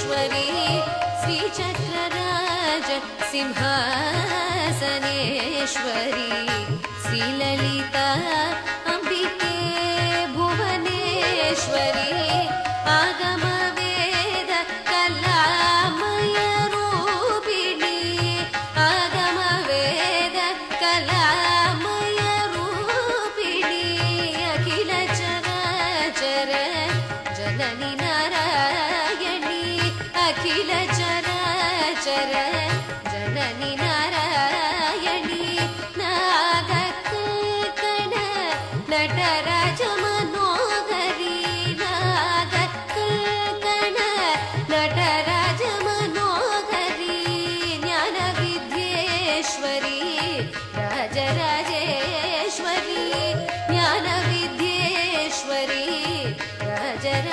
सिंहासनेश्वरी श्रीचक्रराज सिंहासनेश्वरी श्रीललिता अंबिके भुवनेश्वरी आगमवेद कलामय रूपिणी आगमवेद कलामय रूपिणी अखिल चराचर जननी नारायणी अखिल चराचर जननी नारायणी नागकल्कण नटराज मनोहरी नागकल्कण नटराज मनोहरी ज्ञान विद्येश्वरी राजराजेश्वरी ज्ञान विद्येश्वरी राजराजेश्वरी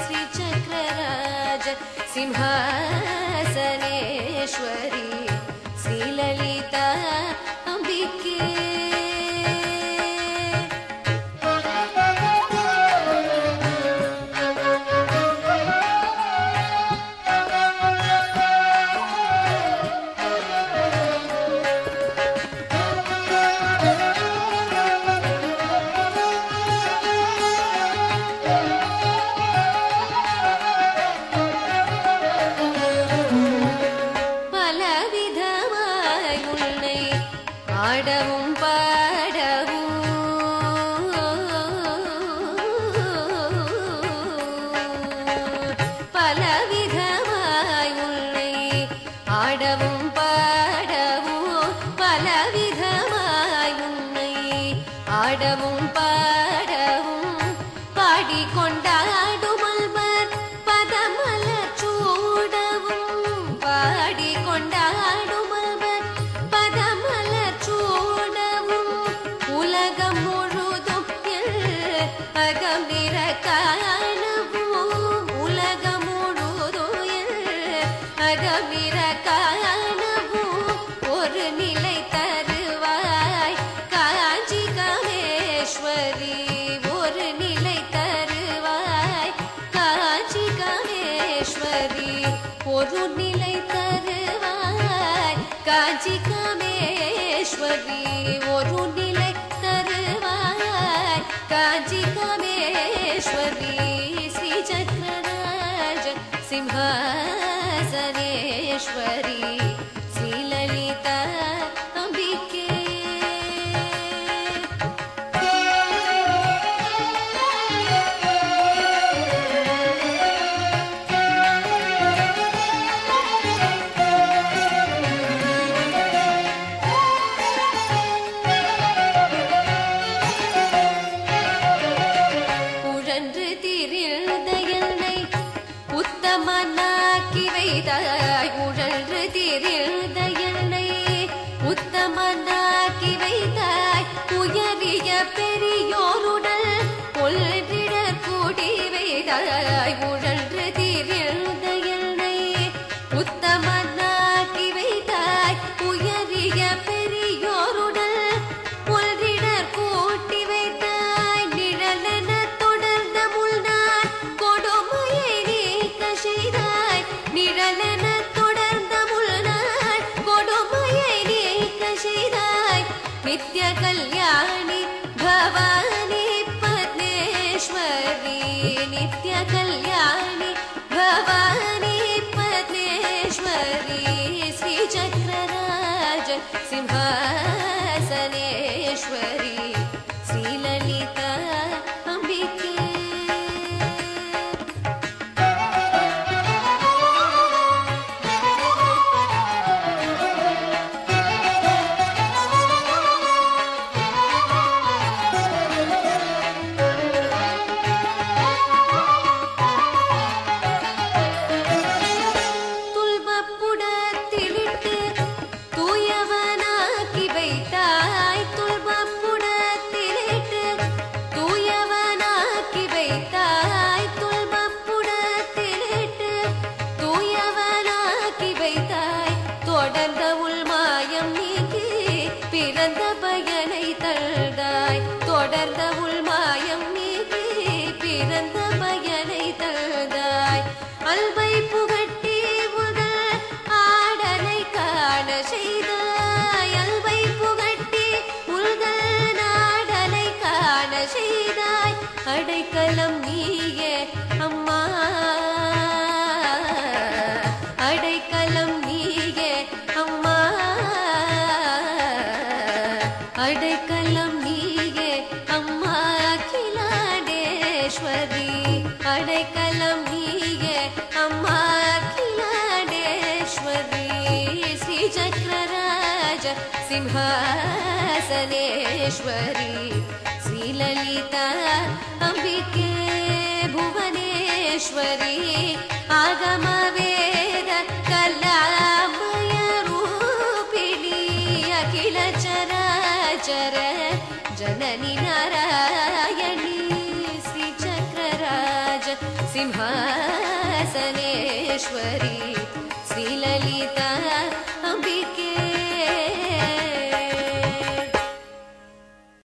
श्रीचक्रराज सिंहासनेश्वरी श्रीललिता अंबिके ஆடவும் பாடவும் பலவிதமாய் உன்னை ஆடவும் பாடவும் பலவிதமாய் உன்னை ஆடவும் பாடவும் பாடிக்கொண்டாடுமல்வர் பதமலர் சூடவும் பாடிக்கொண்டாடுமல்வர் பதமலர் சூடவும் உலகம் முழுதும் அகம் நிற காணவும் உலகம் முழுதும் அகம் நிற காணவும் ஒரு நிலை தருவாய் காஞ்சி காமேஸ்வரி ஒரு நிலை தருவாய் காஞ்சி காமேஸ்வரி ஒரு நிலை தருவாய் காஞ்சி காமேஸ்வரி ஒரு நிலை தருவாய் காஞ்சி காமேஸ்வரி ஸ்ரீ சக்கரராஜ சிம்ஹாசனேஸ்வரி ஸ்ரீலலிதா अंबिके உழன்று திரிந்த என்னை உத்தமனாக்கி வைத்தாய் உழன்று திரிந்த என்னை உத்தமனாக்கி வைத்தாய் உயரிய பெரியோருடன் கொள்ளிட கூடி வைத்தாய் உழன்று திரிந்த என்னை உத்தமனாக்கி வைத்தாய் உயரிய பெரியோருடன் கொள்ளிட கூட்டி வைத்தாய் நிழலென தொடர்ந்த முள்நாள் கொடுமையை நீக்க செய்தாய் நிழலென தொடர்ந்த முள்நாள் கொடுமையை நீக்க செய்தாய் நித்ய கல்யாணி பவானி பத்மேஸ்வரி நித்ய கல்யாணி பவானி பத்மேஸ்வரி ஸ்ரீ சக்கரராஜ சிம்ஹாசனேஸ்வரி ஸ்ரீலலிதா अंबिके துல்பப்புடத்திலிட்டு தூயவனாக்கி வைத்த அகிலாண்டேஸ்வரி அடைக்கலம் நீயே அம்மா அகிலாண்டேஸ்வரி ஸ்ரீ சக்கரராஜ சிம்ஹாசனேஸ்வரி ஸ்ரீலலிதா அம்பிகே புவனேஸ்வரி ஆகம வேத கலாமய ரூபிணி அகில ಚರಾಚರ ಜನನಿ ನಾರಾಯಣಿ ಶ್ರೀ ಚಕ್ರರಾಜ ಸಿಂಹಾಸನೇಶ್ವರಿ